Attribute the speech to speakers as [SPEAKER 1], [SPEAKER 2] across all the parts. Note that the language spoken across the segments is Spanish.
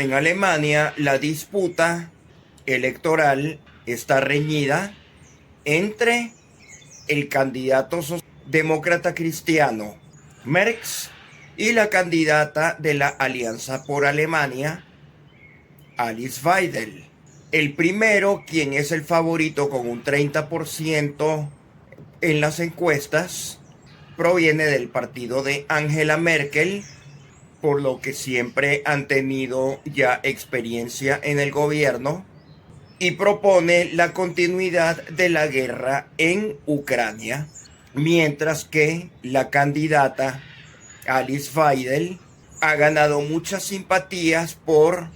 [SPEAKER 1] En Alemania, la disputa electoral está reñida entre el candidato demócrata cristiano Merz y la candidata de la Alianza por Alemania, Alice Weidel. El primero, quien es el favorito con un 30% en las encuestas, proviene del partido de Angela Merkel, por lo que siempre han tenido ya experiencia en el gobierno, y propone la continuidad de la guerra en Ucrania, mientras que la candidata Alice Weidel ha ganado muchas simpatías por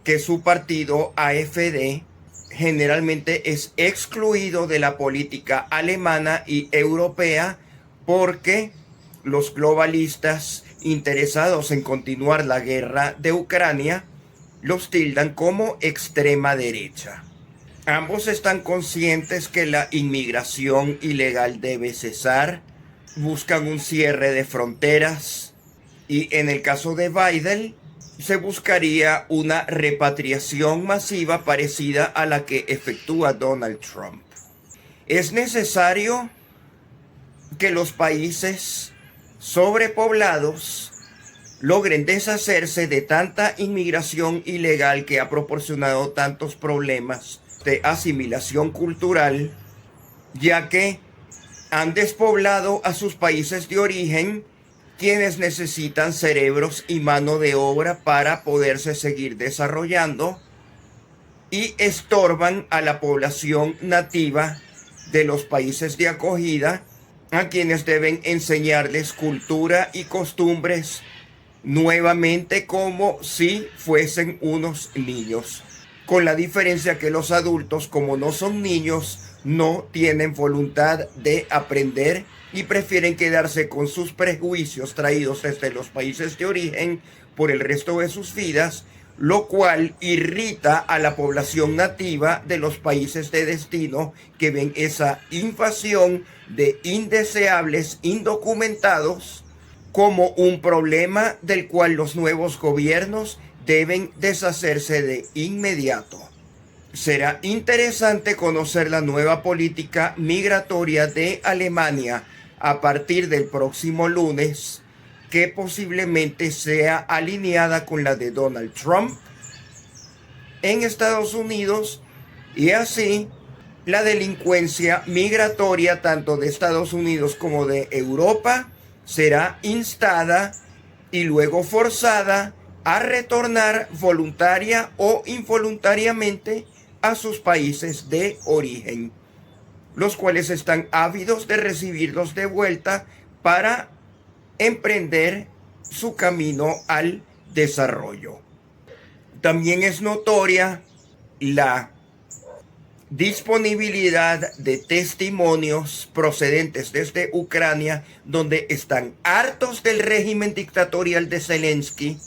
[SPEAKER 1] que su partido AfD generalmente es excluido de la política alemana y europea porque los globalistas interesados en continuar la guerra de Ucrania los tildan como extrema derecha. Ambos están conscientes que la inmigración ilegal debe cesar, buscan un cierre de fronteras y en el caso de Biden se buscaría una repatriación masiva parecida a la que efectúa Donald Trump. Es necesario que los países sobrepoblados logren deshacerse de tanta inmigración ilegal que ha proporcionado tantos problemas de asimilación cultural, ya que han despoblado a sus países de origen, quienes necesitan cerebros y mano de obra para poderse seguir desarrollando, y estorban a la población nativa de los países de acogida, a quienes deben enseñarles cultura y costumbres nuevamente como si fuesen unos niños, con la diferencia que los adultos, como no son niños, no tienen voluntad de aprender y prefieren quedarse con sus prejuicios traídos desde los países de origen por el resto de sus vidas, lo cual irrita a la población nativa de los países de destino, que ven esa invasión de indeseables indocumentados como un problema del cual los nuevos gobiernos deben deshacerse de inmediato. Será interesante conocer la nueva política migratoria de Alemania a partir del próximo lunes, que posiblemente sea alineada con la de Donald Trump en Estados Unidos, y así la delincuencia migratoria tanto de Estados Unidos como de Europa será instada y luego forzada a retornar voluntaria o involuntariamente a sus países de origen, los cuales están ávidos de recibirlos de vuelta para emprender su camino al desarrollo. También es notoria la disponibilidad de testimonios procedentes desde Ucrania, donde están hartos del régimen dictatorial de Zelensky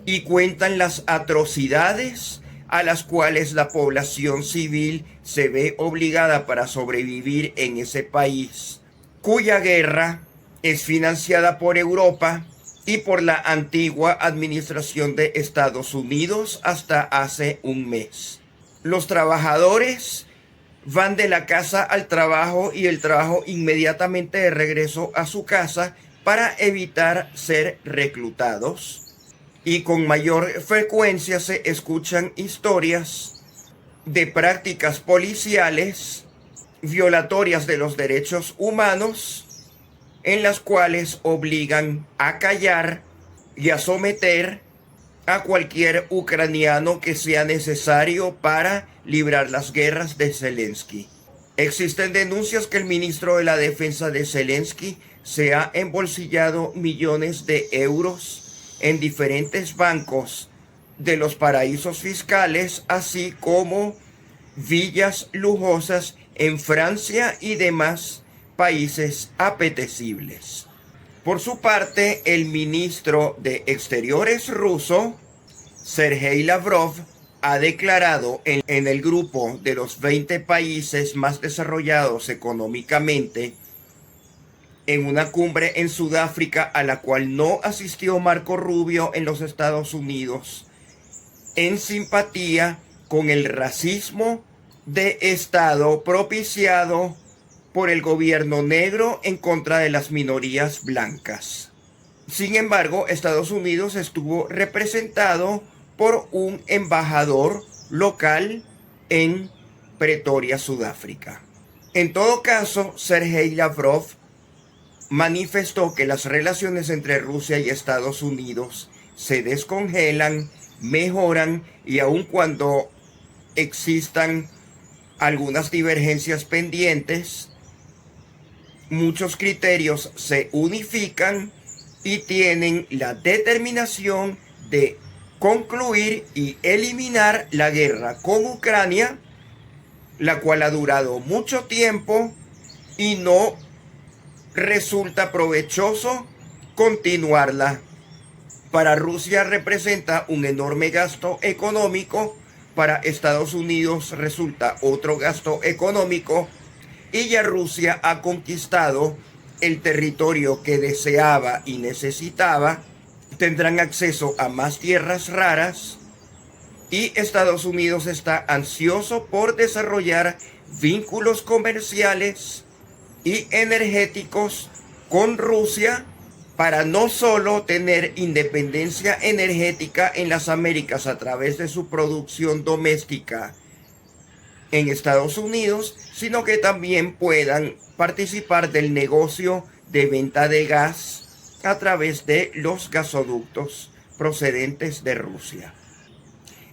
[SPEAKER 1] y cuentan las atrocidades a las cuales la población civil se ve obligada para sobrevivir en ese país, cuya guerra es financiada por Europa y por la antigua administración de Estados Unidos hasta hace un mes. Los trabajadores van de la casa al trabajo y el trabajo inmediatamente de regreso a su casa para evitar ser reclutados. Y con mayor frecuencia se escuchan historias de prácticas policiales violatorias de los derechos humanos, en las cuales obligan a callar y a someter a cualquier ucraniano que sea necesario para librar las guerras de Zelensky. Existen denuncias que el ministro de la Defensa de Zelensky se ha embolsillado millones de euros en diferentes bancos de los paraísos fiscales, así como villas lujosas en Francia y demás países apetecibles. Por su parte, el ministro de Exteriores ruso, Sergei Lavrov, ha declarado en el grupo de los 20 países más desarrollados económicamente, en una cumbre en Sudáfrica a la cual no asistió Marco Rubio en los Estados Unidos, en simpatía con el racismo de Estado propiciado por el gobierno negro en contra de las minorías blancas. Sin embargo, Estados Unidos estuvo representado por un embajador local en Pretoria, Sudáfrica. En todo caso, Sergei Lavrov manifestó que las relaciones entre Rusia y Estados Unidos se descongelan, mejoran y aun cuando existan algunas divergencias pendientes, muchos criterios se unifican y tienen la determinación de concluir y eliminar la guerra con Ucrania, la cual ha durado mucho tiempo y no resulta provechoso continuarla. Para Rusia representa un enorme gasto económico, para Estados Unidos resulta otro gasto económico y ya Rusia ha conquistado el territorio que deseaba y necesitaba. Tendrán acceso a más tierras raras y Estados Unidos está ansioso por desarrollar vínculos comerciales y energéticos con Rusia para no solo tener independencia energética en las Américas a través de su producción doméstica en Estados Unidos, sino que también puedan participar del negocio de venta de gas a través de los gasoductos procedentes de Rusia.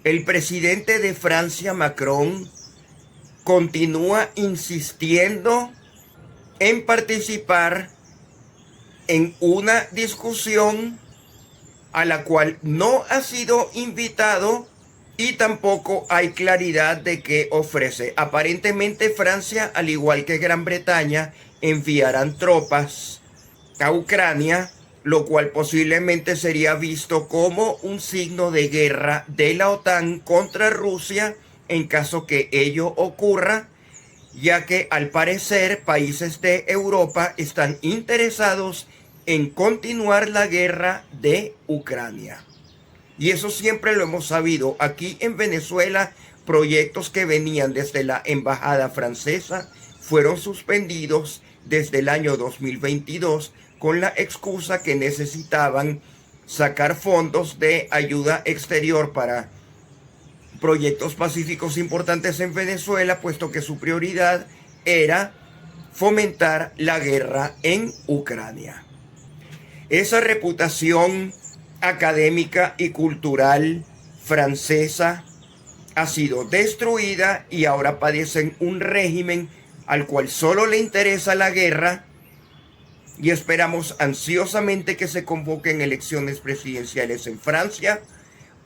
[SPEAKER 1] El presidente de Francia, Macron, continúa insistiendo en participar en una discusión a la cual no ha sido invitado y tampoco hay claridad de qué ofrece. Aparentemente Francia, al igual que Gran Bretaña, enviarán tropas a Ucrania, lo cual posiblemente sería visto como un signo de guerra de la OTAN contra Rusia en caso que ello ocurra, ya que al parecer países de Europa están interesados en continuar la guerra de Ucrania. Y eso siempre lo hemos sabido. Aquí en Venezuela, proyectos que venían desde la embajada francesa fueron suspendidos desde el año 2022 con la excusa que necesitaban sacar fondos de ayuda exterior para proyectos pacíficos importantes en Venezuela, puesto que su prioridad era fomentar la guerra en Ucrania. Esa reputación académica y cultural francesa ha sido destruida y ahora padecen un régimen al cual solo le interesa la guerra, y esperamos ansiosamente que se convoquen elecciones presidenciales en Francia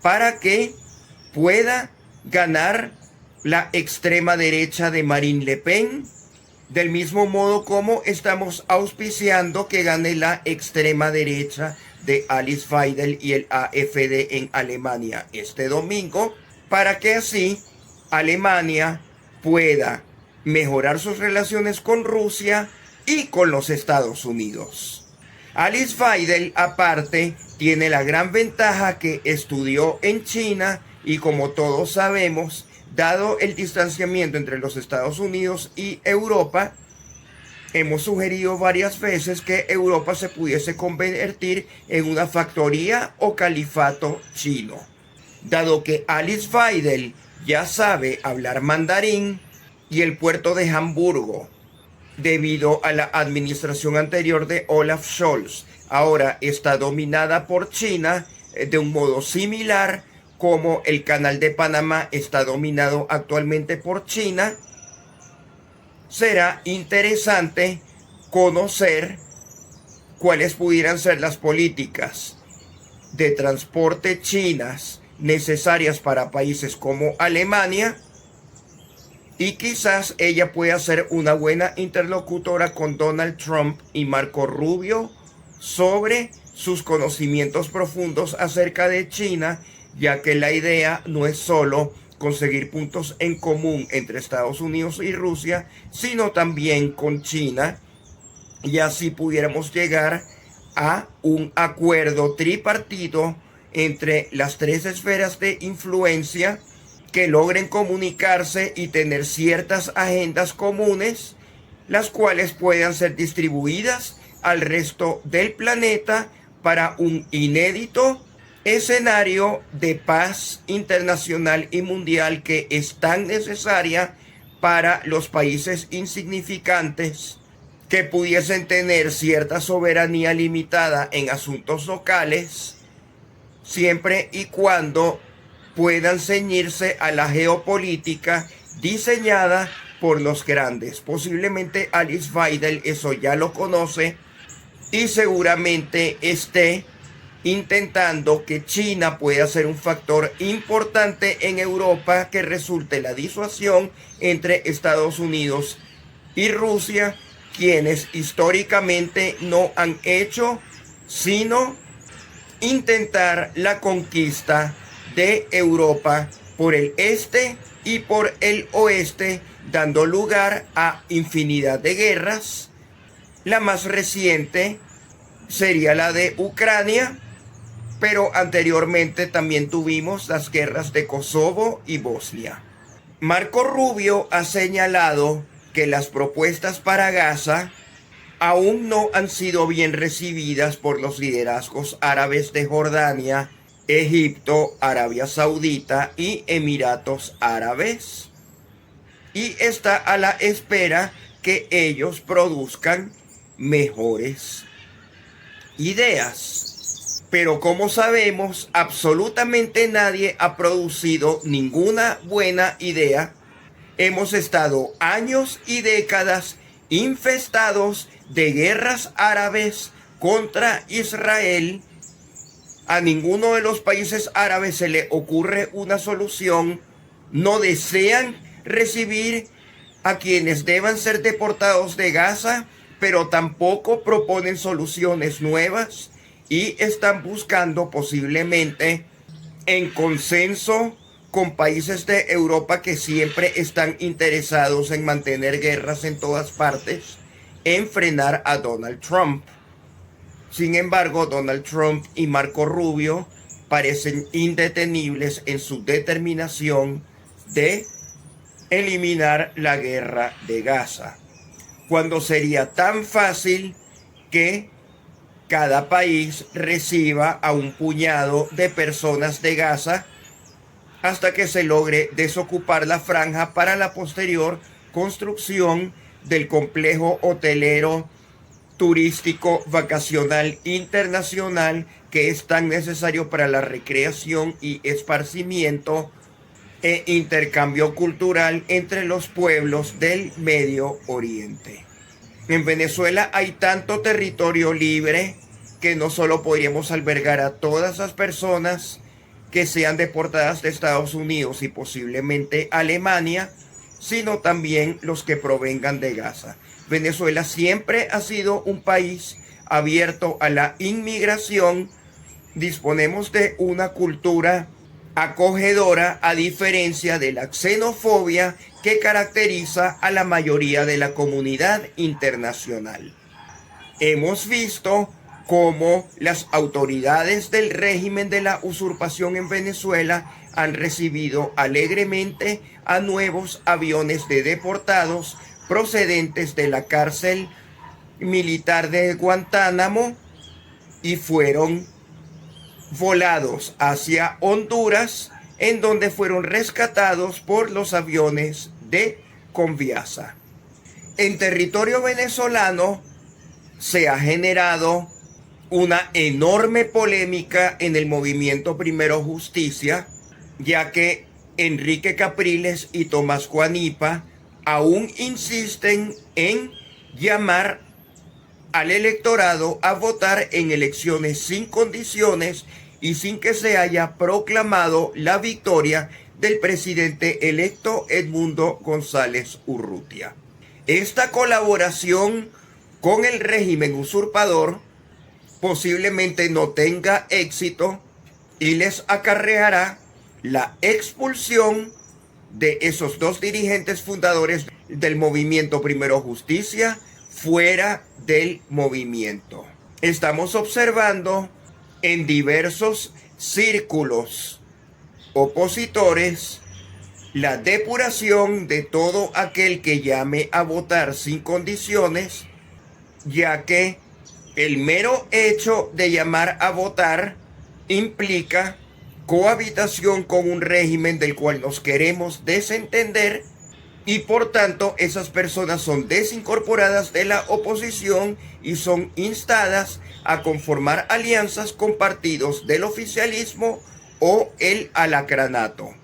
[SPEAKER 1] para que pueda ganar la extrema derecha de Marine Le Pen, del mismo modo como estamos auspiciando que gane la extrema derecha de Alice Weidel y el AfD en Alemania este domingo, para que así Alemania pueda mejorar sus relaciones con Rusia y con los Estados Unidos. Alice Weidel, aparte, tiene la gran ventaja que estudió en China y, como todos sabemos, dado el distanciamiento entre los Estados Unidos y Europa, hemos sugerido varias veces que Europa se pudiese convertir en una factoría o califato chino. Dado que Alice Weidel ya sabe hablar mandarín y el puerto de Hamburgo, debido a la administración anterior de Olaf Scholz, ahora está dominada por China de un modo similar como el Canal de Panamá está dominado actualmente por China, será interesante conocer cuáles pudieran ser las políticas de transporte chinas necesarias para países como Alemania, y quizás ella pueda ser una buena interlocutora con Donald Trump y Marco Rubio sobre sus conocimientos profundos acerca de China, ya que la idea no es solo conseguir puntos en común entre Estados Unidos y Rusia, sino también con China, y así pudiéramos llegar a un acuerdo tripartito entre las tres esferas de influencia, que logren comunicarse y tener ciertas agendas comunes, las cuales puedan ser distribuidas al resto del planeta para un inédito escenario de paz internacional y mundial que es tan necesaria para los países insignificantes que pudiesen tener cierta soberanía limitada en asuntos locales, siempre y cuando puedan ceñirse a la geopolítica diseñada por los grandes. Posiblemente Alice Weidel eso ya lo conoce y seguramente esté intentando que China pueda ser un factor importante en Europa que resulte la disuasión entre Estados Unidos y Rusia, quienes históricamente no han hecho sino intentar la conquista de Europa por el este y por el oeste, dando lugar a infinidad de guerras. La más reciente sería la de Ucrania, pero anteriormente también tuvimos las guerras de Kosovo y Bosnia. Marco Rubio ha señalado que las propuestas para Gaza aún no han sido bien recibidas por los liderazgos árabes de Jordania, Egipto, Arabia Saudita y Emiratos Árabes, y está a la espera que ellos produzcan mejores ideas. Pero como sabemos, absolutamente nadie ha producido ninguna buena idea. Hemos estado años y décadas infestados de guerras árabes contra Israel. A ninguno de los países árabes se le ocurre una solución. No desean recibir a quienes deban ser deportados de Gaza, pero tampoco proponen soluciones nuevas y están buscando posiblemente en consenso con países de Europa que siempre están interesados en mantener guerras en todas partes, en frenar a Donald Trump. Sin embargo, Donald Trump y Marco Rubio parecen indetenibles en su determinación de eliminar la guerra de Gaza, cuando sería tan fácil que cada país reciba a un puñado de personas de Gaza hasta que se logre desocupar la franja para la posterior construcción del complejo hotelero turístico vacacional internacional que es tan necesario para la recreación y esparcimiento e intercambio cultural entre los pueblos del Medio Oriente. En Venezuela hay tanto territorio libre que no solo podríamos albergar a todas las personas que sean deportadas de Estados Unidos y posiblemente Alemania, sino también los que provengan de Gaza. Venezuela siempre ha sido un país abierto a la inmigración. Disponemos de una cultura acogedora, a diferencia de la xenofobia que caracteriza a la mayoría de la comunidad internacional. Hemos visto cómo las autoridades del régimen de la usurpación en Venezuela han recibido alegremente a nuevos aviones de deportados procedentes de la cárcel militar de Guantánamo y fueron volados hacia Honduras, en donde fueron rescatados por los aviones de Conviasa. En territorio venezolano se ha generado una enorme polémica en el movimiento Primero Justicia, ya que Enrique Capriles y Tomás Guanipa aún insisten en llamar al electorado a votar en elecciones sin condiciones y sin que se haya proclamado la victoria del presidente electo Edmundo González Urrutia. Esta colaboración con el régimen usurpador posiblemente no tenga éxito y les acarreará la expulsión de esos dos dirigentes fundadores del movimiento Primero Justicia fuera del movimiento. Estamos observando en diversos círculos opositores la depuración de todo aquel que llame a votar sin condiciones, ya que el mero hecho de llamar a votar implica cohabitación con un régimen del cual nos queremos desentender, y por tanto esas personas son desincorporadas de la oposición y son instadas a conformar alianzas con partidos del oficialismo o el alacranato.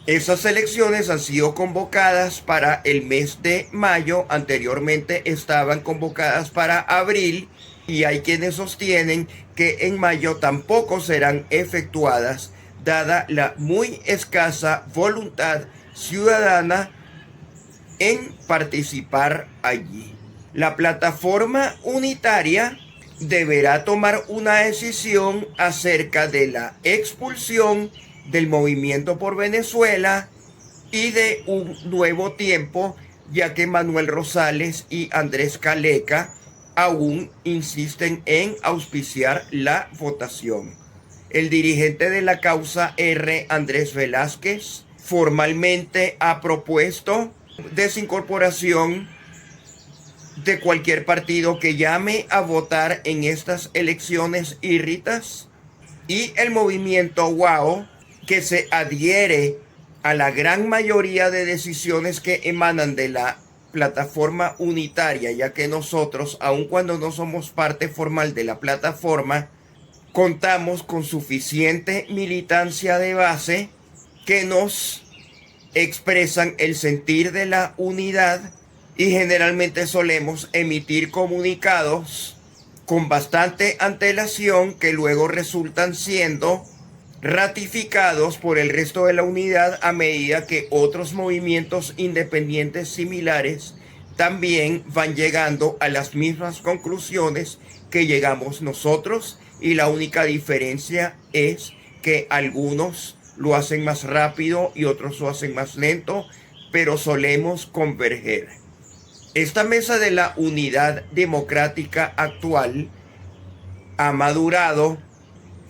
[SPEAKER 1] Esas elecciones han sido convocadas para el mes de mayo, anteriormente estaban convocadas para abril, y hay quienes sostienen que en mayo tampoco serán efectuadas, dada la muy escasa voluntad ciudadana en participar allí. La plataforma unitaria deberá tomar una decisión acerca de la expulsión del Movimiento por Venezuela y de un nuevo tiempo, ya que Manuel Rosales y Andrés Caleca aún insisten en auspiciar la votación. El dirigente de la causa R, Andrés Velázquez, formalmente ha propuesto desincorporación de cualquier partido que llame a votar en estas elecciones írritas, y el movimiento WAO, que se adhiere a la gran mayoría de decisiones que emanan de la plataforma unitaria, ya que nosotros, aun cuando no somos parte formal de la plataforma, contamos con suficiente militancia de base que nos expresan el sentir de la unidad, y generalmente solemos emitir comunicados con bastante antelación que luego resultan siendo ratificados por el resto de la unidad a medida que otros movimientos independientes similares también van llegando a las mismas conclusiones que llegamos nosotros, y la única diferencia es que algunos lo hacen más rápido y otros lo hacen más lento, pero solemos converger. Esta mesa de la unidad democrática actual ha madurado.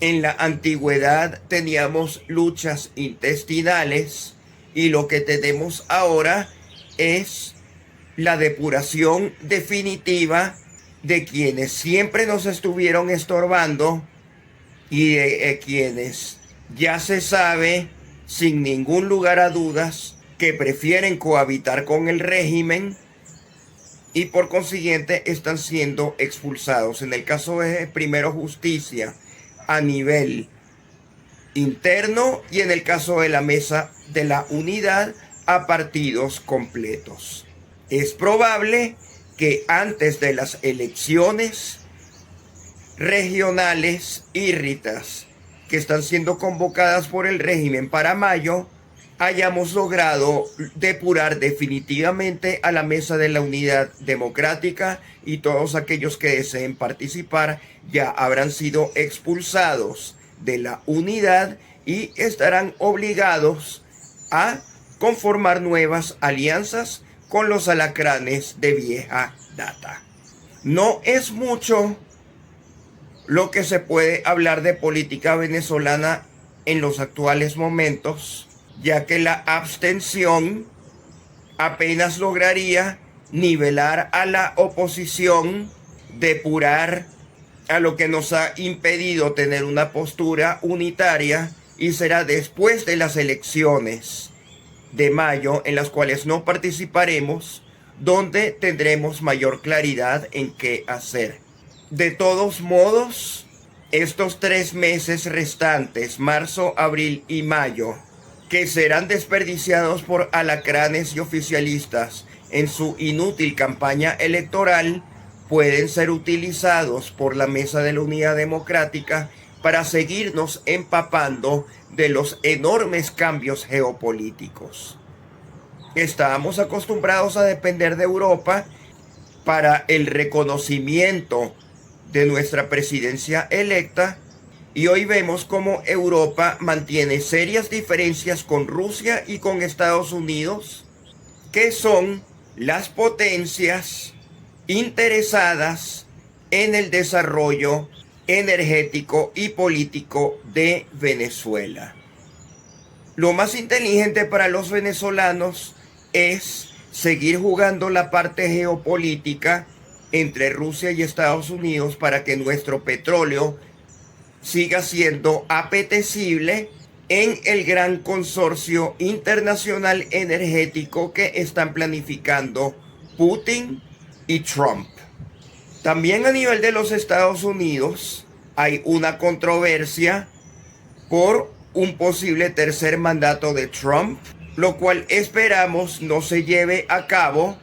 [SPEAKER 1] En la antigüedad teníamos luchas intestinales, y lo que tenemos ahora es la depuración definitiva de quienes siempre nos estuvieron estorbando y de quienes ya se sabe sin ningún lugar a dudas que prefieren cohabitar con el régimen y por consiguiente están siendo expulsados. En el caso de Primero Justicia, a nivel interno, y en el caso de la mesa de la unidad, a partidos completos. Es probable que antes de las elecciones regionales írritas que están siendo convocadas por el régimen para mayo, hayamos logrado depurar definitivamente a la mesa de la unidad democrática, y todos aquellos que deseen participar ya habrán sido expulsados de la unidad y estarán obligados a conformar nuevas alianzas con los alacranes de vieja data. No es mucho lo que se puede hablar de política venezolana en los actuales momentos, ya que la abstención apenas lograría nivelar a la oposición, depurar a lo que nos ha impedido tener una postura unitaria, y será después de las elecciones de mayo, en las cuales no participaremos, donde tendremos mayor claridad en qué hacer. De todos modos, estos 3 meses restantes, marzo, abril y mayo, que serán desperdiciados por alacranes y oficialistas en su inútil campaña electoral, pueden ser utilizados por la Mesa de la Unidad Democrática para seguirnos empapando de los enormes cambios geopolíticos. Estábamos acostumbrados a depender de Europa para el reconocimiento de nuestra presidencia electa, y hoy vemos cómo Europa mantiene serias diferencias con Rusia y con Estados Unidos, que son las potencias interesadas en el desarrollo energético y político de Venezuela. Lo más inteligente para los venezolanos es seguir jugando la parte geopolítica entre Rusia y Estados Unidos para que nuestro petróleo siga siendo apetecible en el gran consorcio internacional energético que están planificando Putin y Trump. También a nivel de los Estados Unidos hay una controversia por un posible tercer mandato de Trump, lo cual esperamos no se lleve a cabo.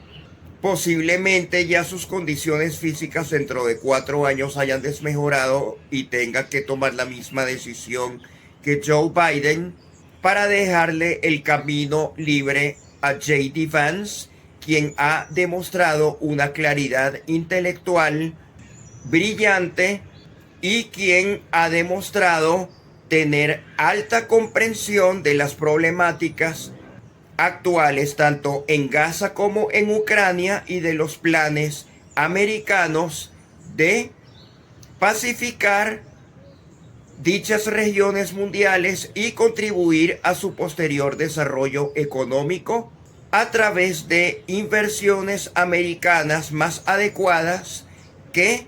[SPEAKER 1] Posiblemente ya sus condiciones físicas dentro de 4 años hayan desmejorado y tenga que tomar la misma decisión que Joe Biden para dejarle el camino libre a J.D. Vance, quien ha demostrado una claridad intelectual brillante y quien ha demostrado tener alta comprensión de las problemáticas actuales tanto en Gaza como en Ucrania y de los planes americanos de pacificar dichas regiones mundiales y contribuir a su posterior desarrollo económico a través de inversiones americanas más adecuadas que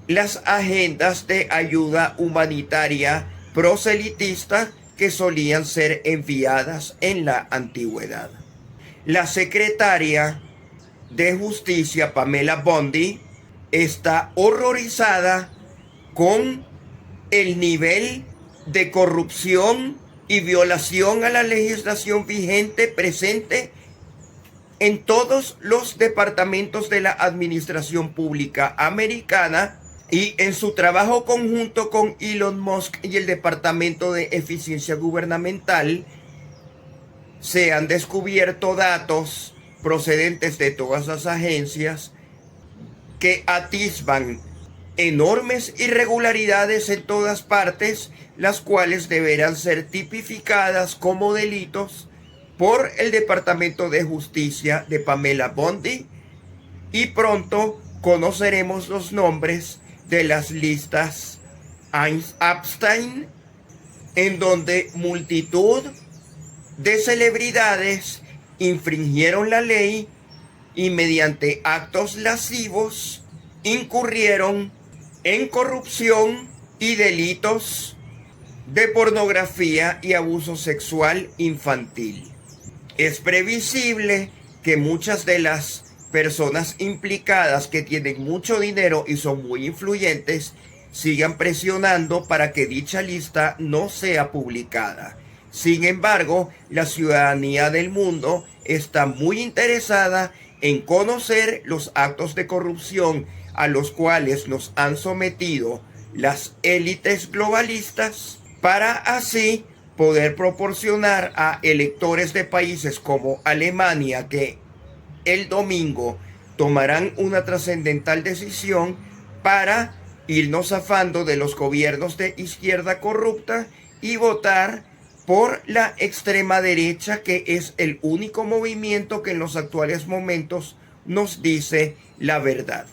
[SPEAKER 1] las agendas de ayuda humanitaria proselitista que solían ser enviadas en la antigüedad. La secretaria de Justicia, Pamela Bondi, está horrorizada con el nivel de corrupción y violación a la legislación vigente presente en todos los departamentos de la administración pública americana y en su trabajo conjunto con Elon Musk y el Departamento de Eficiencia Gubernamental. Se han descubierto datos procedentes de todas las agencias que atisban enormes irregularidades en todas partes, las cuales deberán ser tipificadas como delitos por el Departamento de Justicia de Pamela Bondi, y pronto conoceremos los nombres de las listas Epstein, en donde multitud de celebridades infringieron la ley y mediante actos lascivos incurrieron en corrupción y delitos de pornografía y abuso sexual infantil. Es previsible que muchas de las personas implicadas que tienen mucho dinero y son muy influyentes sigan presionando para que dicha lista no sea publicada. Sin embargo, la ciudadanía del mundo está muy interesada en conocer los actos de corrupción a los cuales nos han sometido las élites globalistas, para así poder proporcionar a electores de países como Alemania, que el domingo tomarán una trascendental decisión para irnos zafando de los gobiernos de izquierda corrupta y votar por la extrema derecha, que es el único movimiento que en los actuales momentos nos dice la verdad.